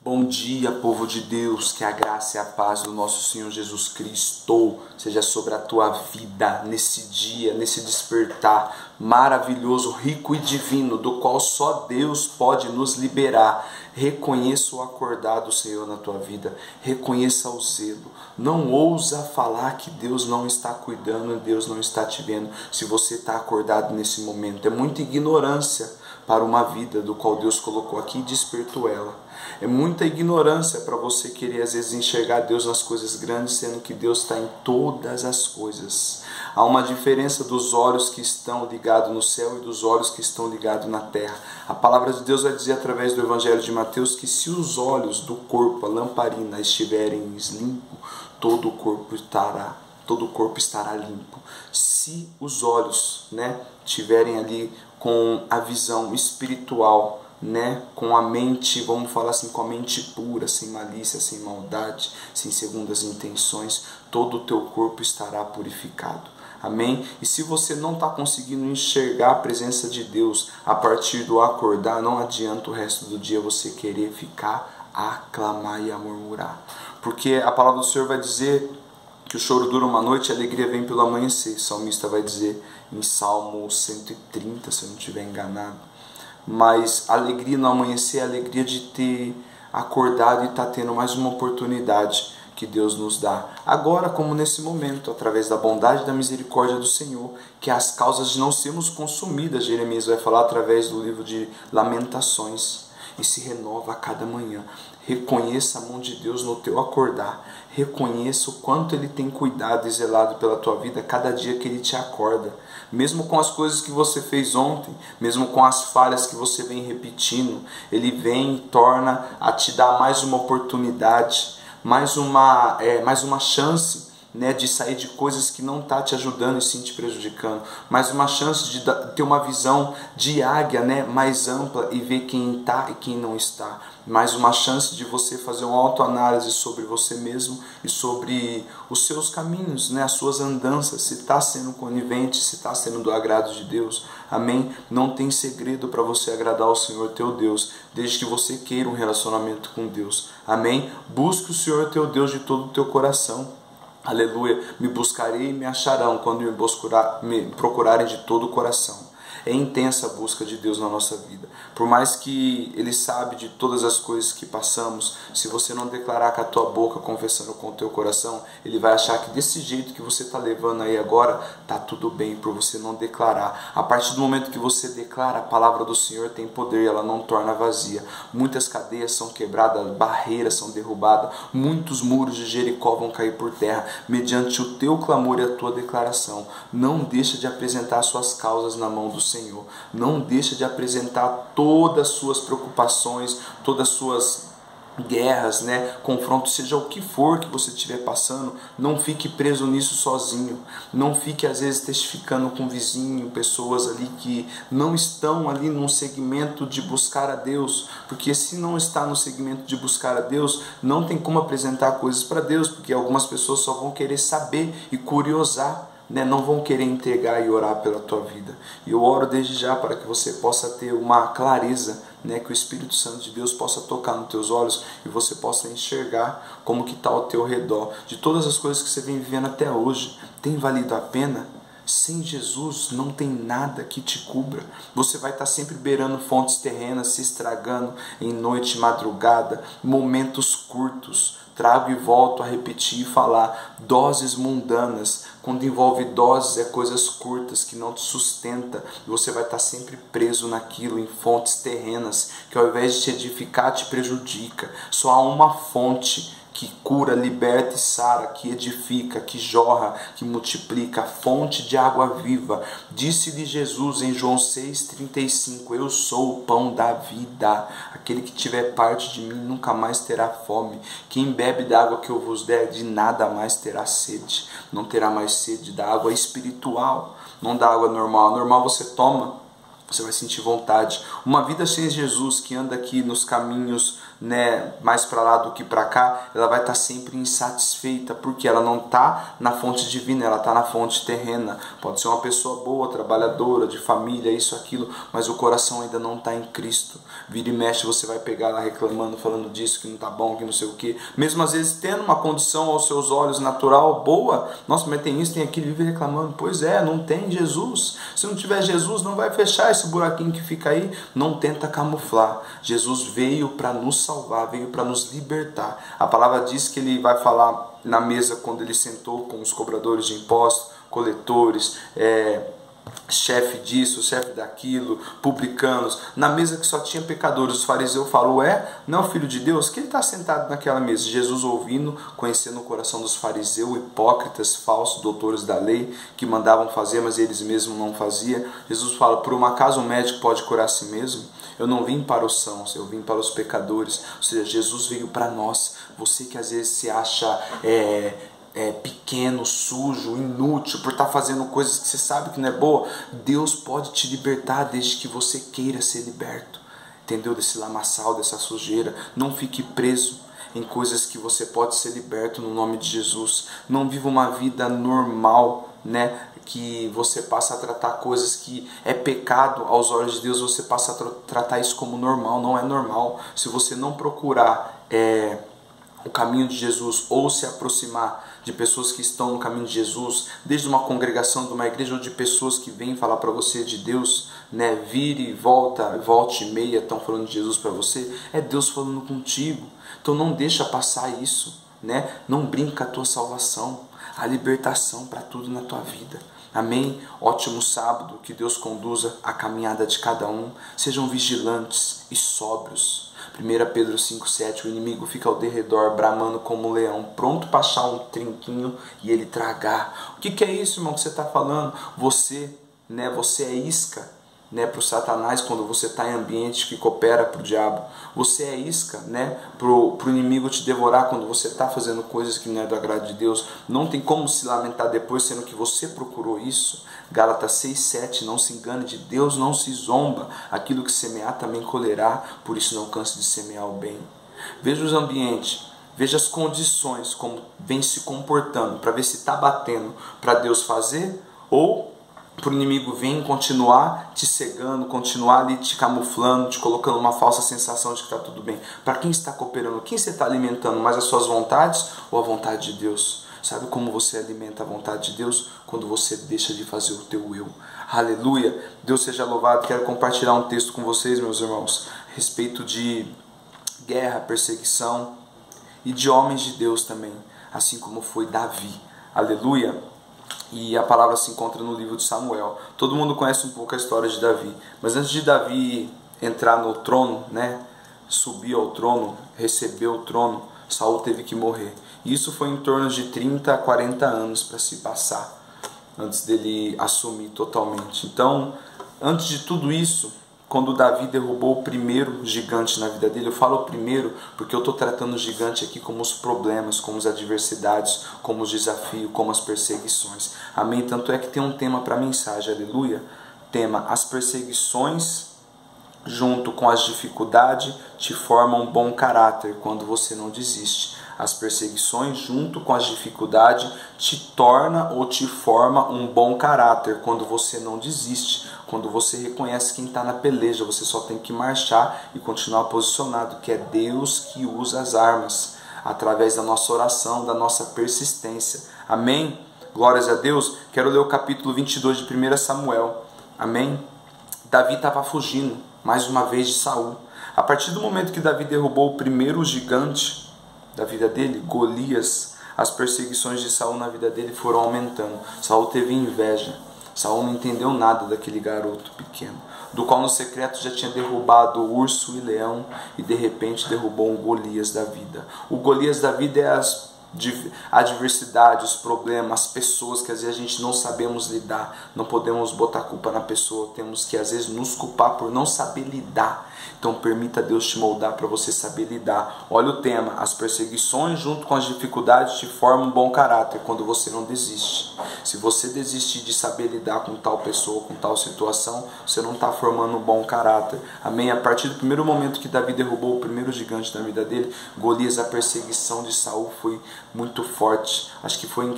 Bom dia, povo de Deus, que a graça e a paz do nosso Senhor Jesus Cristo seja sobre a tua vida nesse dia, nesse despertar maravilhoso, rico e divino, do qual só Deus pode nos liberar. Reconheça o acordar do Senhor na tua vida, reconheça o zelo. Não ousa falar que Deus não está cuidando, Deus não está te vendo, se você está acordado nesse momento. É muita ignorância para uma vida do qual Deus colocou aqui e despertou ela. É muita ignorância para você querer às vezes enxergar Deus nas coisas grandes, sendo que Deus está em todas as coisas. Há uma diferença dos olhos que estão ligados no céu e dos olhos que estão ligados na terra. A palavra de Deus vai dizer através do Evangelho de Mateus que se os olhos do corpo, a lamparina, estiverem limpos, todo o corpo estará limpo. Se os olhos, tiverem ali com a visão espiritual, com a mente, vamos falar assim, com a mente pura, sem malícia, sem maldade, sem segundas intenções, todo o teu corpo estará purificado. Amém? E se você não está conseguindo enxergar a presença de Deus a partir do acordar, não adianta o resto do dia você querer ficar a clamar e a murmurar. Porque a palavra do Senhor vai dizer que o choro dura uma noite e a alegria vem pelo amanhecer. O salmista vai dizer em Salmo 130, se eu não estiver enganado. Mas a alegria no amanhecer é a alegria de ter acordado e estar tendo mais uma oportunidade que Deus nos dá. Agora, como nesse momento, através da bondade e da misericórdia do Senhor, que as causas de não sermos consumidas, Jeremias vai falar através do livro de Lamentações, e se renova a cada manhã. Reconheça a mão de Deus no teu acordar. Reconheça o quanto Ele tem cuidado e zelado pela tua vida cada dia que Ele te acorda. Mesmo com as coisas que você fez ontem, mesmo com as falhas que você vem repetindo, Ele vem e torna a te dar mais uma oportunidade, mais uma chance, de sair de coisas que não está te ajudando e sim te prejudicando, mais uma chance de ter uma visão de águia, mais ampla e ver quem está e quem não está, mais uma chance de você fazer uma autoanálise sobre você mesmo e sobre os seus caminhos, as suas andanças, se está sendo conivente, se está sendo do agrado de Deus. Amém? Não tem segredo para você agradar ao Senhor teu Deus, desde que você queira um relacionamento com Deus. Amém? Busque o Senhor teu Deus de todo o teu coração. Aleluia, me buscarei e me acharão quando me procurarem de todo o coração. É intensa a busca de Deus na nossa vida. Por mais que Ele sabe de todas as coisas que passamos, se você não declarar com a tua boca, confessando com o teu coração, Ele vai achar que desse jeito que você está levando aí agora, está tudo bem por você não declarar. A partir do momento que você declara, a palavra do Senhor tem poder e ela não torna vazia. Muitas cadeias são quebradas, barreiras são derrubadas, muitos muros de Jericó vão cair por terra, mediante o teu clamor e a tua declaração. Não deixa de apresentar suas causas na mão do Senhor. Não deixa de apresentar todas as suas preocupações, todas as suas guerras, confrontos, seja o que for que você estiver passando. Não fique preso nisso sozinho. Não fique às vezes testificando com o vizinho, pessoas ali que não estão ali num segmento de buscar a Deus, porque se não está no segmento de buscar a Deus, não tem como apresentar coisas para Deus, porque algumas pessoas só vão querer saber e curiosar, não vão querer entregar e orar pela tua vida. E eu oro desde já para que você possa ter uma clareza, que o Espírito Santo de Deus possa tocar nos teus olhos e você possa enxergar como que está ao teu redor, de todas as coisas que você vem vivendo até hoje. Tem valido a pena? Sem Jesus não tem nada que te cubra. Você vai estar sempre beirando fontes terrenas, se estragando em noite, madrugada, momentos curtos. Trago e volto a repetir e falar, doses mundanas. Quando envolve doses, é coisas curtas que não te sustenta. Você vai estar sempre preso naquilo, em fontes terrenas, que ao invés de te edificar, te prejudica. Só há uma fonte que cura, liberta e sara, que edifica, que jorra, que multiplica, a fonte de água viva. Disse-lhe Jesus em João 6,35, eu sou o pão da vida. Aquele que tiver parte de mim nunca mais terá fome. Quem bebe da água que eu vos der, de nada mais terá sede. Não terá mais sede da água espiritual, não da água normal. A normal você toma, você vai sentir vontade. Uma vida sem Jesus, que anda aqui nos caminhos, né, mais para lá do que para cá, ela vai estar sempre insatisfeita, porque ela não está na fonte divina, ela está na fonte terrena. Pode ser uma pessoa boa, trabalhadora, de família, isso, aquilo, mas o coração ainda não está em Cristo. Vira e mexe, você vai pegar ela reclamando, falando disso, que não está bom, que não sei o que, mesmo às vezes tendo uma condição aos seus olhos natural, boa. Nossa, mas tem isso, tem aquilo, vive reclamando. Pois é, não tem Jesus. Se não tiver Jesus, não vai fechar esse buraquinho que fica aí. Não tenta camuflar. Jesus veio para nos salvar, veio para nos libertar. A palavra diz que ele vai falar na mesa quando ele sentou com os cobradores de impostos, coletores, chefe disso, chefe daquilo, publicanos, na mesa que só tinha pecadores. Os fariseus falaram: não é o Filho de Deus? Que ele está sentado naquela mesa? Jesus, ouvindo, conhecendo o coração dos fariseus, hipócritas, falsos, doutores da lei, que mandavam fazer, mas eles mesmos não faziam. Jesus fala: por um acaso um médico pode curar a si mesmo? Eu não vim para os sãos, eu vim para os pecadores. Ou seja, Jesus veio para nós. Você que às vezes se acha pequeno, sujo, inútil, por estar fazendo coisas que você sabe que não é boa, Deus pode te libertar desde que você queira ser liberto. Entendeu? Desse lamaçal, dessa sujeira. Não fique preso em coisas que você pode ser liberto no nome de Jesus. Não viva uma vida normal, né? Que você passa a tratar coisas que é pecado aos olhos de Deus, você passa a tratar isso como normal. Não é normal. Se você não procurar o caminho de Jesus, ou se aproximar de pessoas que estão no caminho de Jesus, desde uma congregação, de uma igreja, ou de pessoas que vêm falar para você de Deus, né? Vire e volte e meia, estão falando de Jesus para você, é Deus falando contigo. Então não deixa passar isso, né? Não brinca a tua salvação, a libertação para tudo na tua vida. Amém? Ótimo sábado, que Deus conduza a caminhada de cada um. Sejam vigilantes e sóbrios. 1 Pedro 5,7, o inimigo fica ao derredor, bramando como um leão, pronto para achar um trinquinho e ele tragar. O que é isso, irmão, que você está falando? Você é isca, né, para o Satanás quando você está em ambiente que coopera para o diabo. Você é isca, né, para o inimigo te devorar quando você está fazendo coisas que não é do agrado de Deus. Não tem como se lamentar depois, sendo que você procurou isso. Gálatas 6,7, não se engane, de Deus não se zomba. Aquilo que semear também colherá, por isso não canse de semear o bem. Veja os ambientes, veja as condições, como vem se comportando, para ver se está batendo para Deus fazer, ou para o inimigo vir continuar te cegando, continuar ali te camuflando, te colocando uma falsa sensação de que está tudo bem. Para quem está cooperando? Quem você está alimentando? Mais as suas vontades ou a vontade de Deus? Sabe como você alimenta a vontade de Deus? Quando você deixa de fazer o teu eu. Aleluia! Deus seja louvado. Quero compartilhar um texto com vocês, meus irmãos, a respeito de guerra, perseguição e de homens de Deus também, assim como foi Davi. Aleluia! E a palavra se encontra no livro de Samuel. Todo mundo conhece um pouco a história de Davi. Mas antes de Davi entrar no trono, né, subir ao trono, receber o trono, Saul teve que morrer. E isso foi em torno de 30 a 40 anos para se passar, antes dele assumir totalmente. Então, antes de tudo isso, quando Davi derrubou o primeiro gigante na vida dele, eu falo o primeiro porque eu estou tratando o gigante aqui como os problemas, como as adversidades, como os desafios, como as perseguições. Amém? Tanto é que tem um tema para a mensagem, aleluia. Tema: as perseguições junto com as dificuldades te formam um bom caráter quando você não desiste. As perseguições junto com as dificuldades te torna ou te forma um bom caráter quando você não desiste, quando você reconhece quem está na peleja. Você só tem que marchar e continuar posicionado, que é Deus que usa as armas, através da nossa oração, da nossa persistência. Amém? Glórias a Deus. Quero ler o capítulo 22 de 1 Samuel. Amém? Davi estava fugindo mais uma vez de Saul. A partir do momento que Davi derrubou o primeiro gigante da vida dele, Golias, as perseguições de Saul na vida dele foram aumentando. Saul teve inveja. Saul não entendeu nada daquele garoto pequeno, do qual no secreto já tinha derrubado o urso e leão, e de repente derrubou um Golias da vida. O Golias da vida é a adversidade, os problemas, as pessoas que às vezes a gente não sabemos lidar. Não podemos botar culpa na pessoa, temos que às vezes nos culpar por não saber lidar. Então permita Deus te moldar para você saber lidar. Olha o tema: as perseguições junto com as dificuldades te formam um bom caráter quando você não desiste. Se você desistir de saber lidar com tal pessoa, com tal situação, você não está formando um bom caráter. Amém? A partir do primeiro momento que Davi derrubou o primeiro gigante da vida dele, Golias, a perseguição de Saul foi muito forte. Acho que foi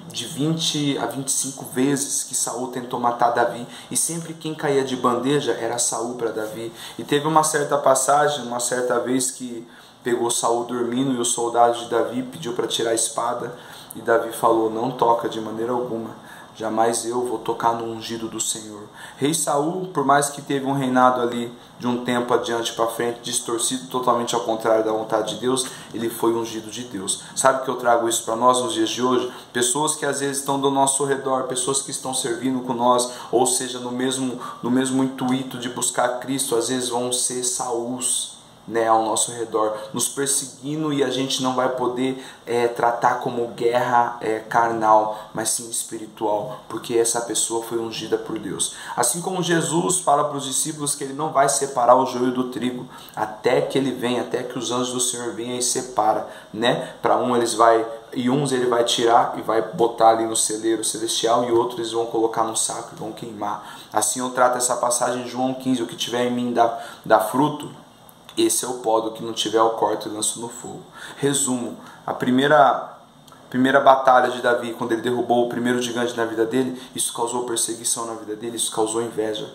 de 20 a 25 vezes que Saul tentou matar Davi, e sempre quem caía de bandeja era Saul para Davi. E teve uma certa passagem, uma certa vez que pegou Saul dormindo e os soldados de Davi pediu para tirar a espada, e Davi falou: não toca de maneira alguma, jamais eu vou tocar no ungido do Senhor. Rei Saul, por mais que teve um reinado ali de um tempo adiante para frente, distorcido totalmente ao contrário da vontade de Deus, ele foi ungido de Deus. Sabe que eu trago isso para nós nos dias de hoje? Pessoas que às vezes estão do nosso redor, pessoas que estão servindo com nós, ou seja, no mesmo intuito de buscar Cristo, às vezes vão ser Sauls, né, ao nosso redor, nos perseguindo, e a gente não vai poder tratar como guerra carnal, mas sim espiritual, porque essa pessoa foi ungida por Deus. Assim como Jesus fala para os discípulos que ele não vai separar o joio do trigo até que ele venha, até que os anjos do Senhor venham e separa, né? Para uns ele vai tirar e vai botar ali no celeiro celestial, e outros eles vão colocar no saco e vão queimar. Assim eu trato essa passagem de João 15: o que tiver em mim dá fruto, esse é o pó, do que não tiver eu corto e lanço no fogo. Resumo: a primeira batalha de Davi, quando ele derrubou o primeiro gigante na vida dele, isso causou perseguição na vida dele, isso causou inveja.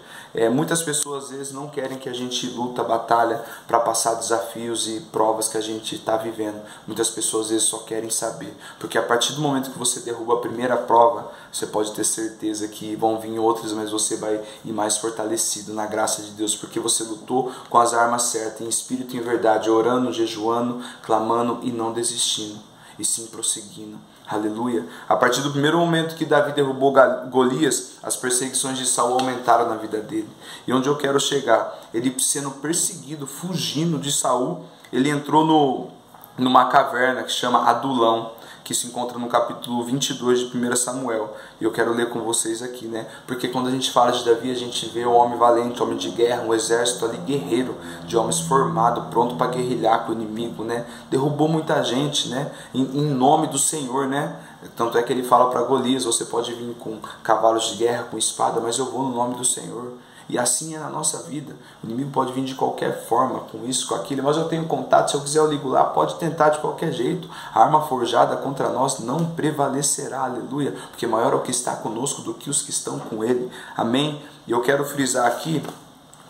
Muitas pessoas às vezes não querem que a gente luta a batalha para passar desafios e provas que a gente está vivendo. Muitas pessoas às vezes só querem saber, porque a partir do momento que você derruba a primeira prova, você pode ter certeza que vão vir outras, mas você vai ir mais fortalecido na graça de Deus, porque você lutou com as armas certas, em espírito e em verdade, orando, jejuando, clamando e não desistindo, e sim prosseguindo. Aleluia. A partir do primeiro momento que Davi derrubou Golias, as perseguições de Saul aumentaram na vida dele. E onde eu quero chegar? Ele sendo perseguido, fugindo de Saul, ele entrou numa caverna que chama Adulão, que se encontra no capítulo 22 de 1 Samuel. E eu quero ler com vocês aqui, né? Porque quando a gente fala de Davi, a gente vê um homem valente, um homem de guerra, um exército ali guerreiro, de homens formados, pronto para guerrilhar com o inimigo, né? Derrubou muita gente, né? Em nome do Senhor, né? Tanto é que ele fala para Golias: você pode vir com cavalos de guerra, com espada, mas eu vou no nome do Senhor. E assim é na nossa vida. O inimigo pode vir de qualquer forma, com isso, com aquilo, mas eu tenho contato, se eu quiser eu ligo lá, pode tentar de qualquer jeito. A arma forjada contra nós não prevalecerá, aleluia, porque maior é o que está conosco do que os que estão com ele. Amém? E eu quero frisar aqui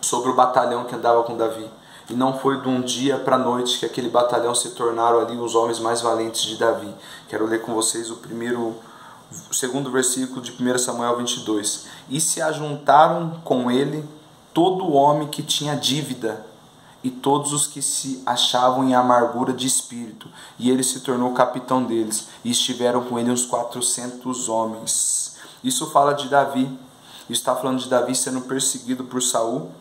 sobre o batalhão que andava com Davi. E não foi de um dia para a noite que aquele batalhão se tornaram ali os homens mais valentes de Davi. Quero ler com vocês o segundo versículo de 1 Samuel 22. E se ajuntaram com ele todo homem que tinha dívida, e todos os que se achavam em amargura de espírito, e ele se tornou capitão deles, e estiveram com ele uns 400 homens. Isso fala de Davi. Isso está falando de Davi sendo perseguido por Saul.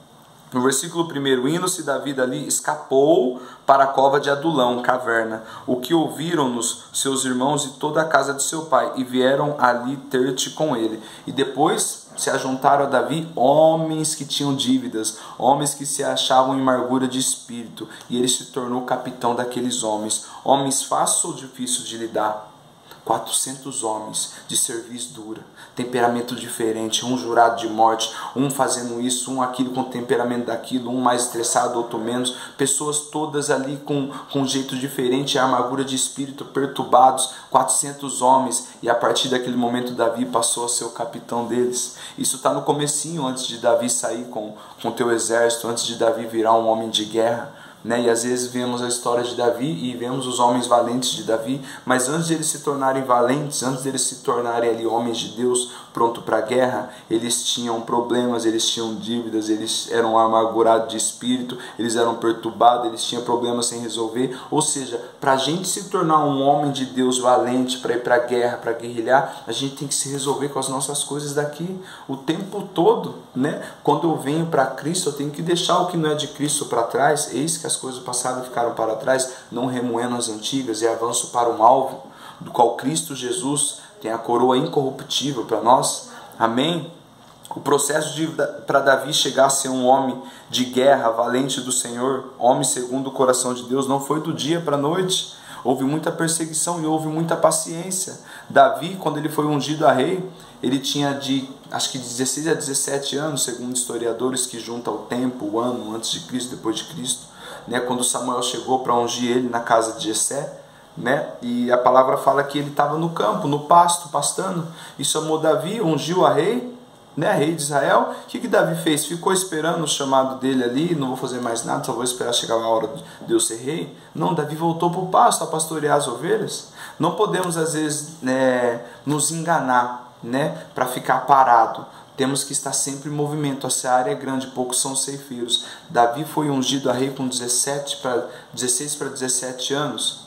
No versículo 1, indo-se Davi dali, escapou para a cova de Adulão, caverna, o que ouviram-nos seus irmãos e toda a casa de seu pai, e vieram ali ter-te com ele. E depois se ajuntaram a Davi homens que tinham dívidas, homens que se achavam em amargura de espírito, e ele se tornou capitão daqueles homens. Homens fácil ou difícil de lidar? 400 homens de serviço dura, temperamento diferente, um jurado de morte, um fazendo isso, um aquilo, com temperamento daquilo, um mais estressado, outro menos, pessoas todas ali com um jeito diferente, a amargura de espírito, perturbados, 400 homens, e a partir daquele momento Davi passou a ser o capitão deles. Isso está no comecinho, antes de Davi sair com teu exército, antes de Davi virar um homem de guerra. E às vezes vemos a história de Davi e vemos os homens valentes de Davi, mas antes de eles se tornarem valentes, antes de eles se tornarem ali homens de Deus, pronto para a guerra, eles tinham problemas, eles tinham dívidas, eles eram amargurados de espírito, eles eram perturbados, eles tinham problemas sem resolver. Ou seja, para a gente se tornar um homem de Deus valente, para ir para a guerra, para guerrilhar, a gente tem que se resolver com as nossas coisas daqui o tempo todo, né? Quando eu venho para Cristo, eu tenho que deixar o que não é de Cristo para trás. Eis que as coisas passadas ficaram para trás, não remoendo as antigas, e avanço para um alvo, do qual Cristo Jesus tem a coroa incorruptível para nós. Amém? O processo para Davi chegar a ser um homem de guerra, valente do Senhor, homem segundo o coração de Deus, não foi do dia para a noite. Houve muita perseguição e houve muita paciência. Davi, quando ele foi ungido a rei, ele tinha acho que 16 a 17 anos, segundo historiadores que juntam o tempo, o ano, antes de Cristo, depois de Cristo, né? Quando Samuel chegou para ungir ele na casa de Jessé, né? E a palavra fala que ele estava no campo, no pasto, pastando, e chamou Davi, ungiu a rei, né, rei de Israel. O que Davi fez? Ficou esperando o chamado dele ali, não vou fazer mais nada, só vou esperar chegar a hora de eu ser rei? Não, Davi voltou para o pasto a pastorear as ovelhas. Não podemos às vezes nos enganar, né, para ficar parado. Temos que estar sempre em movimento. A seara é grande, poucos são ceifeiros. Davi foi ungido a rei com 16 para 17 anos.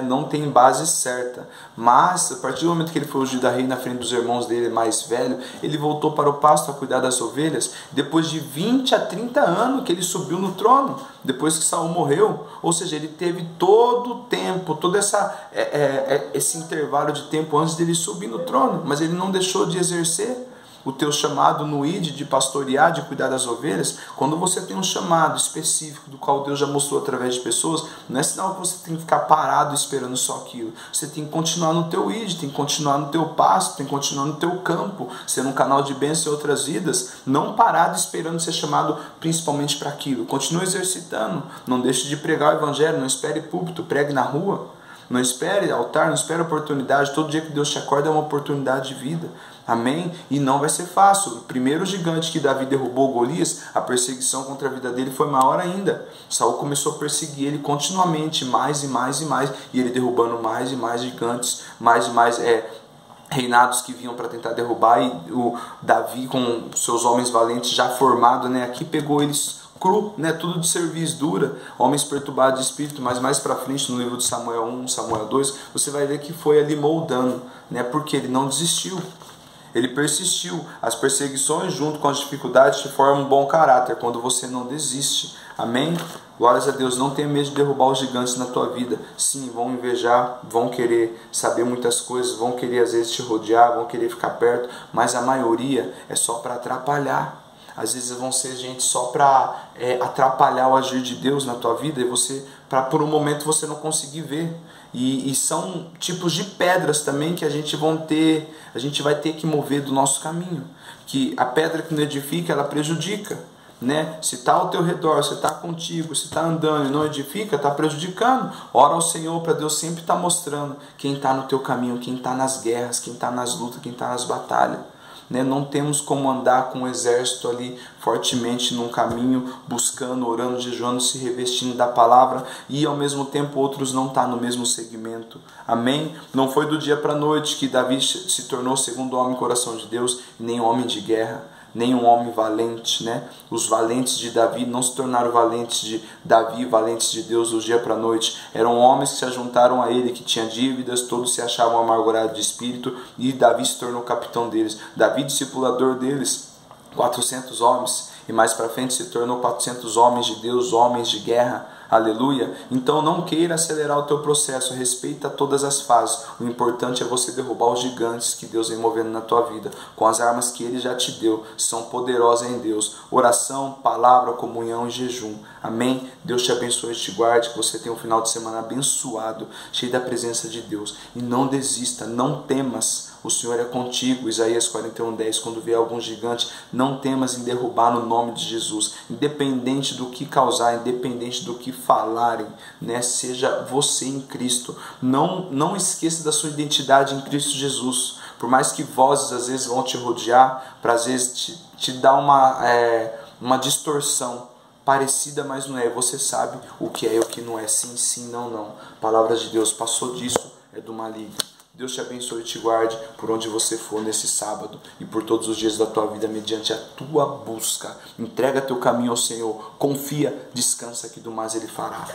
Não tem base certa, mas a partir do momento que ele foi ungido a rei na frente dos irmãos dele mais velho, ele voltou para o pasto a cuidar das ovelhas, depois de 20 a 30 anos que ele subiu no trono, depois que Saul morreu. Ou seja, ele teve todo o tempo, todo esse intervalo de tempo antes dele subir no trono, mas ele não deixou de exercer o teu chamado no ID de pastorear, de cuidar das ovelhas. Quando você tem um chamado específico do qual Deus já mostrou através de pessoas, não é sinal que você tem que ficar parado esperando só aquilo. Você tem que continuar no teu ID, tem que continuar no teu pasto, tem que continuar no teu campo, ser um canal de bênção em outras vidas, não parado esperando ser chamado principalmente para aquilo. Continue exercitando, não deixe de pregar o evangelho, não espere púlpito, pregue na rua. Não espere altar, não espere oportunidade. Todo dia que Deus te acorda é uma oportunidade de vida. Amém? E não vai ser fácil. O primeiro gigante que Davi derrubou, Golias, a perseguição contra a vida dele foi maior ainda. Saul começou a perseguir ele continuamente, mais e mais e mais. E ele derrubando mais e mais gigantes, mais e mais reinados que vinham para tentar derrubar. E o Davi, com seus homens valentes já formados, aqui pegou eles cru, tudo de cerviz dura, homens perturbados de espírito. Mas mais para frente no livro de Samuel 1, Samuel 2, você vai ver que foi ali moldando, porque ele não desistiu, ele persistiu. As perseguições junto com as dificuldades te formam um bom caráter quando você não desiste. Amém? Glórias a Deus. Não tenha medo de derrubar os gigantes na tua vida. Sim, vão invejar, vão querer saber muitas coisas, vão querer às vezes te rodear, vão querer ficar perto, mas a maioria é só para atrapalhar. Às vezes vão ser gente só para atrapalhar o agir de Deus na tua vida, e você, para por um momento você não conseguir ver. E são tipos de pedras também que a gente vai ter que mover do nosso caminho. Que a pedra que não edifica, ela prejudica. Se está ao teu redor, se está contigo, se está andando e não edifica, está prejudicando. Ora ao Senhor para Deus sempre estar mostrando quem está no teu caminho, quem está nas guerras, quem está nas lutas, quem está nas batalhas. Não temos como andar com um exército ali fortemente num caminho, buscando, orando, jejuando, se revestindo da palavra, e ao mesmo tempo outros não estão no mesmo segmento. Amém? Não foi do dia para a noite que Davi se tornou segundo homem coração de Deus, nem homem de guerra, nem um homem valente. Os valentes de Davi não se tornaram valentes de Davi, valentes de Deus do dia para a noite. Eram homens que se juntaram a ele, que tinham dívidas, todos se achavam amargurados de espírito, e Davi se tornou capitão deles. Davi, discipulador deles, 400 homens, e mais para frente se tornou 400 homens de Deus, homens de guerra. Aleluia. Então não queira acelerar o teu processo, respeita todas as fases. O importante é você derrubar os gigantes que Deus vem movendo na tua vida, com as armas que Ele já te deu, são poderosas em Deus. Oração, palavra, comunhão e jejum. Amém? Deus te abençoe e te guarde, que você tenha um final de semana abençoado, cheio da presença de Deus. E não desista, não temas. O Senhor é contigo. Isaías 41:10. Quando vier algum gigante, não temas em derrubar no nome de Jesus. Independente do que causar, independente do que falarem, seja você em Cristo. Não esqueça da sua identidade em Cristo Jesus. Por mais que vozes às vezes vão te rodear, para às vezes te dar uma distorção parecida, mas não é. Você sabe o que é e o que não é. Sim, sim, não, não. Palavra de Deus, passou disso, é do maligno. Deus te abençoe e te guarde por onde você for nesse sábado e por todos os dias da tua vida, mediante a tua busca. Entrega teu caminho ao Senhor, confia, descansa, que do mais Ele fará.